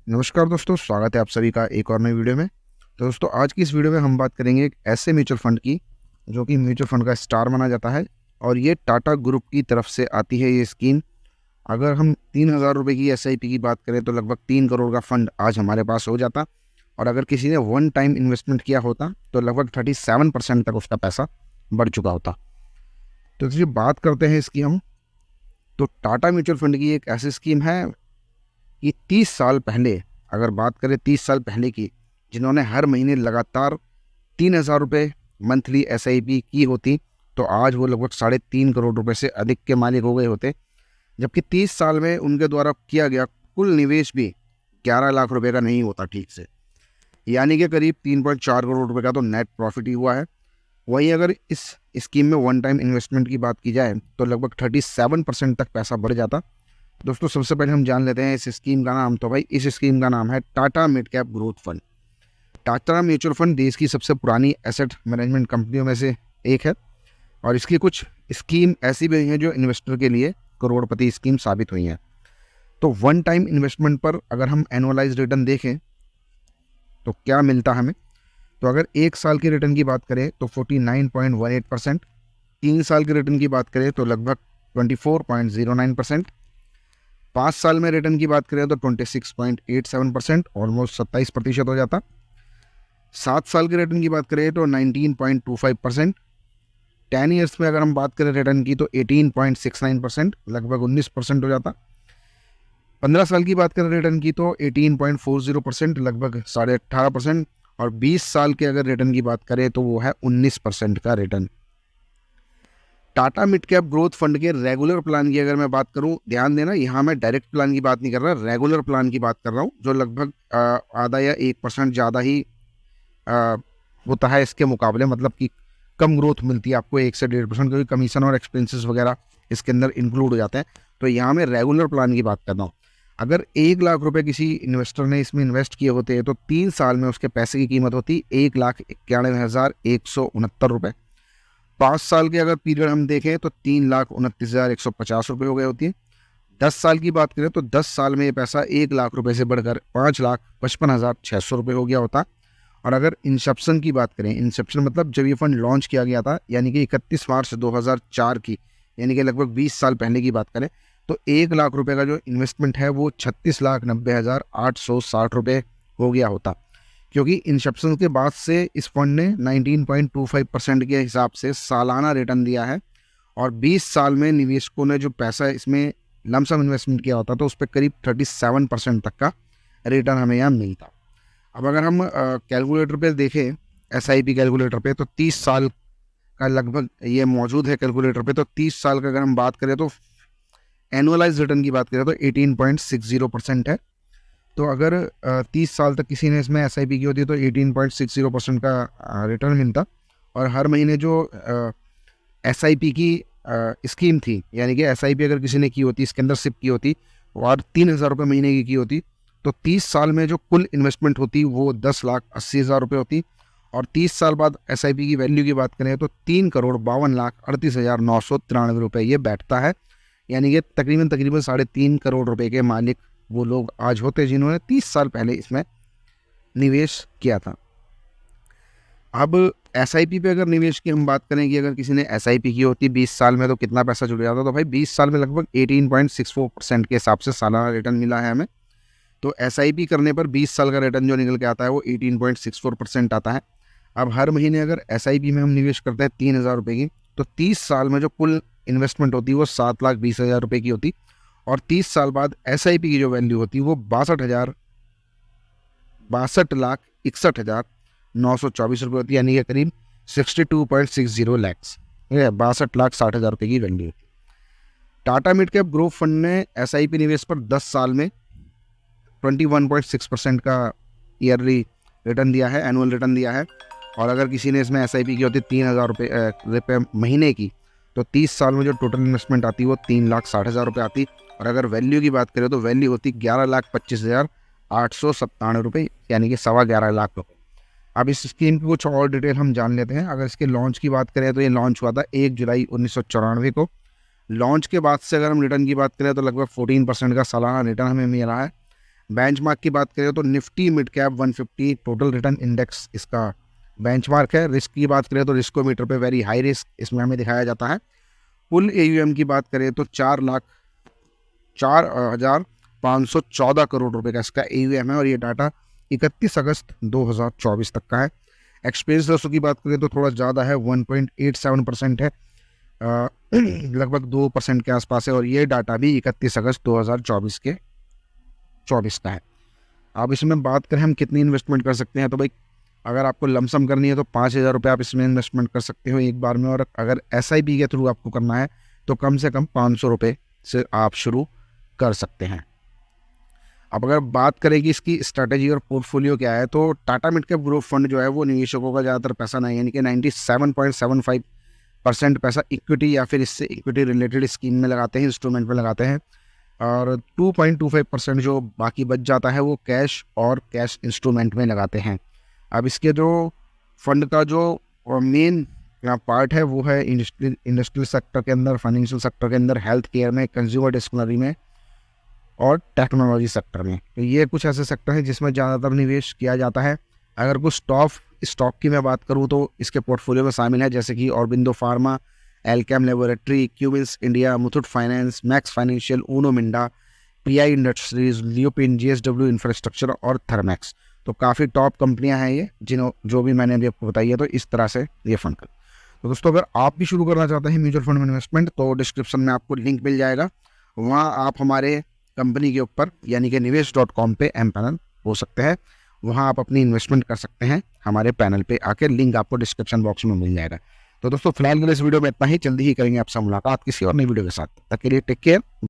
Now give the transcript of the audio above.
नमस्कार दोस्तों, स्वागत है आप सभी का एक और नई वीडियो में। तो दोस्तों, आज की इस वीडियो में हम बात करेंगे एक ऐसे म्यूचुअल फंड की जो कि म्यूचुअल फंड का स्टार माना जाता है और ये टाटा ग्रुप की तरफ से आती है ये स्कीम। अगर हम 3,000 रुपये की एसआईपी की बात करें तो लगभग 3 करोड़ का फंड आज हमारे पास हो जाता। और अगर किसी ने वन टाइम इन्वेस्टमेंट किया होता तो लगभग 37% तक उसका पैसा बढ़ चुका होता। तो चलिए बात करते हैं इसकी हम। तो टाटा म्यूचुअल फंड की एक ऐसी स्कीम है कि 30 साल पहले, अगर बात करें 30 साल पहले की, जिन्होंने हर महीने लगातार 3,000 रुपये मंथली एसआईपी की होती तो आज वो लगभग 3.5 करोड़ रुपए से अधिक के मालिक हो गए होते। जबकि 30 साल में उनके द्वारा किया गया कुल निवेश भी 11 लाख रुपए का नहीं होता ठीक से, यानी कि करीब 3.4 करोड़ रुपए का तो नेट प्रॉफिट ही हुआ है। वहीं अगर इस स्कीम में वन टाइम इन्वेस्टमेंट की बात की जाए तो लगभग 37% तक पैसा बढ़ जाता। दोस्तों, सबसे पहले हम जान लेते हैं इस स्कीम का नाम। तो भाई, इस स्कीम का नाम है Tata mid cap growth fund. Tata mutual fund देश की सबसे पुरानी एसेट मैनेजमेंट कंपनियों में से एक है और इसकी कुछ स्कीम ऐसी भी हैं जो इन्वेस्टर के लिए करोड़पति स्कीम साबित हुई हैं। तो वन टाइम इन्वेस्टमेंट पर अगर हम एनुअलाइज रिटर्न देखें तो क्या मिलता हमें, तो अगर 1 साल की रिटर्न की बात करें तो 49.18%, 3 साल की रिटर्न की बात करें तो लगभग 24.09%, 5 साल में रिटर्न की बात करें तो 26.87%, ऑलमोस्ट 27% हो जाता। 7 साल के रिटर्न की बात करें तो 19.25%, 10 ईयर्स में अगर हम बात करें रिटर्न की तो 18.69%, लगभग 19% हो जाता। 15 साल की बात करें रिटर्न की तो 18.40%, लगभग 18.5%, और 20 साल के अगर रिटर्न की बात करें तो वो है 19% का return. Tata mid cap growth fund के रेगुलर प्लान की अगर मैं बात करूं, ध्यान देना, यहाँ मैं डायरेक्ट प्लान की बात नहीं कर रहा, रेगुलर प्लान की बात कर रहा हूँ, जो लगभग आधा या 1% ज़्यादा ही होता है इसके मुकाबले, मतलब कि कम ग्रोथ मिलती है आपको 1 से 1.5%, क्योंकि कमीशन और एक्सपेंसेस वगैरह इसके अंदर इंक्लूड हो जाते हैं। तो यहाँ मैं रेगुलर प्लान की बात कर रहा हूँ। अगर 1 लाख रुपए किसी इन्वेस्टर ने इसमें इन्वेस्ट किए होते हैं तो 3 साल में उसके पैसे की कीमत होती 1,91,169 रुपये। 5 साल के अगर पीरियड हम देखें तो 3,29,150 रुपये हो गए होती है। 10 साल की बात करें तो 10 साल में ये पैसा 1 लाख रुपए से बढ़कर 5,55,600 रुपये हो गया होता। और अगर इंसेप्शन की बात करें, इंसेप्शन मतलब जब ये फंड लॉन्च किया गया था, यानी कि 31 मार्च 2004 की, यानी कि लगभग 20 साल पहले की बात करें, तो 1 लाख रुपए का जो इन्वेस्टमेंट है वो 36,90,860 रुपये हो गया होता। क्योंकि इंसेप्शन के बाद से इस फंड ने 19.25% के हिसाब से सालाना रिटर्न दिया है और 20 साल में निवेशकों ने जो पैसा इसमें लमसम इन्वेस्टमेंट किया होता तो उस पर करीब 37% तक का रिटर्न हमें यहाँ मिलता। अब अगर हम कैलकुलेटर पे देखें, एसआईपी कैलकुलेटर पे, तो 30 साल का लगभग ये मौजूद है कैलकुलेटर पे। तो 30 साल का अगर हम बात करें तो एनुअलाइज रिटर्न की बात करें तो 18.60% है। तो अगर 30 साल तक किसी ने इसमें एसआईपी की होती तो 18.60% का रिटर्न मिलता। और हर महीने जो एसआईपी की स्कीम थी, यानी कि एसआईपी अगर किसी ने की होती, इसके अंदर सिप की होती और 3,000 रुपये महीने की होती, तो 30 साल में जो कुल इन्वेस्टमेंट होती वो 10,80,000 रुपये होती। और 30 साल बाद एसआईपी की वैल्यू की बात करें तो 3,52,38,993 रुपये ये बैठता है। यानी कि तकरीबन 3.5 करोड़ रुपए के मालिक वो लोग आज होते जिन्होंने 30 साल पहले इसमें निवेश किया था। अब एसआईपी पे अगर निवेश की हम बात करें कि अगर किसी ने एसआईपी की होती 20 साल में तो कितना पैसा जुड़ जाता, तो भाई 20 साल में लगभग 18.64% के हिसाब से सालाना रिटर्न मिला है हमें। तो एसआईपी करने पर 20 साल का रिटर्न जो निकल के आता है वो 18.64% आता है। अब हर महीने अगर एसआईपी में हम निवेश करते हैं 3,000 रुपये की, तो 30 साल में जो कुल इन्वेस्टमेंट होती है वो 7,20,000 रुपये की होती। और 30 साल बाद एसआईपी की जो वैल्यू होती है वो 62,61,924 रुपये होती है, यानी कि करीब 62.60 लैक्स, 62,60,000 रुपये की वैल्यू होती है। Tata mid cap growth fund ने एसआईपी निवेश पर 10 साल में 21.6% का ईयरली रिटर्न दिया है, एनुअल रिटर्न दिया है। और अगर किसी ने इसमें एसआईपी की होती 3,000 रुपये महीने की, तो 30 साल में जो टोटल इन्वेस्टमेंट आती वो 3,60,000 रुपये आती। और अगर वैल्यू की बात करें तो वैल्यू होती 11,25,897 रुपये, यानी कि 11.25 लाख रुपये। अब इस स्कीम की कुछ और डिटेल हम जान लेते हैं। अगर इसके लॉन्च की बात करें तो ये लॉन्च हुआ था 1 जुलाई 1994 को। लॉन्च के बाद से अगर हम रिटर्न की बात करें तो लगभग 14% का सालाना रिटर्न हमें मिला है। बेंचमार्क की बात करें तो Nifty mid cap 150 total return index इसका बेंचमार्क है। रिस्क की बात करें तो रिस्कोमीटर पे वेरी हाई रिस्क इसमें हमें दिखाया जाता है। कुल AUM की बात करें तो 4,04,514 करोड़ रुपए का इसका AUM है और ये डाटा 31 अगस्त 2024 तक का है। एक्सपेंस रेशो की बात करें तो थोड़ा ज़्यादा है, 1.87% है, लगभग 2% के आसपास है और ये डाटा भी 31 अगस्त 2024 का है। अब इसमें बात करें हम कितनी इन्वेस्टमेंट कर सकते हैं, तो भाई अगर आपको लमसम करनी है तो 5,000 रुपये आप इसमें इन्वेस्टमेंट कर सकते हो एक बार में, और अगर SIP के थ्रू आपको करना है तो कम से कम 500 रुपये से आप शुरू कर सकते हैं। अब अगर बात करें कि इसकी स्ट्रैटेजी और पोर्टफोलियो क्या है, तो Tata mid cap growth fund जो है वो निवेशकों का ज़्यादातर पैसा नहीं, यानी कि 97.75% पैसा इक्विटी या फिर इससे इक्विटी रिलेटेड स्कीम में लगाते हैं, इंस्ट्रूमेंट में लगाते हैं, और 2.25% जो बाकी बच जाता है वो कैश और कैश इंस्ट्रूमेंट में लगाते हैं। अब इसके जो फंड का जो मेन पार्ट है वो है इंडस्ट्रियल सेक्टर के अंदर, फाइनेंशियल सेक्टर के अंदर, हेल्थ केयर में, कंज्यूमर डिस्क्रिशनरी में और टेक्नोलॉजी सेक्टर में। तो ये कुछ ऐसे सेक्टर हैं जिसमें ज़्यादातर निवेश किया जाता है। अगर कुछ स्टॉक की मैं बात करूँ तो इसके पोर्टफोलियो में शामिल है जैसे कि Aurobindo pharma, Alkem laboratory, Cummins India, Muthoot finance, Max financial, Uno Minda, PI industries, लियोपिन, GSW इंफ्रास्ट्रक्चर और थर्मैक्स। तो काफ़ी टॉप कंपनियां हैं ये, जो भी मैंने अभी आपको बताई है। तो इस तरह से ये फंड कर। तो दोस्तों अगर आप भी शुरू करना चाहते हैं म्यूचुअल फंड में इन्वेस्टमेंट तो डिस्क्रिप्शन में आपको लिंक मिल जाएगा, वहाँ आप हमारे कंपनी के ऊपर यानी कि निवेश.com पे पैनल हो सकते हैं, वहाँ आप अपनी इन्वेस्टमेंट कर सकते हैं हमारे पैनल पे आके, लिंक आपको डिस्क्रिप्शन बॉक्स में मिल जाएगा। तो दोस्तों फिलहाल के लिए इस वीडियो में इतना ही, जल्दी ही करेंगे आपसे मुलाकात किसी और नई वीडियो के साथ। तब तक के लिए टेक केयर।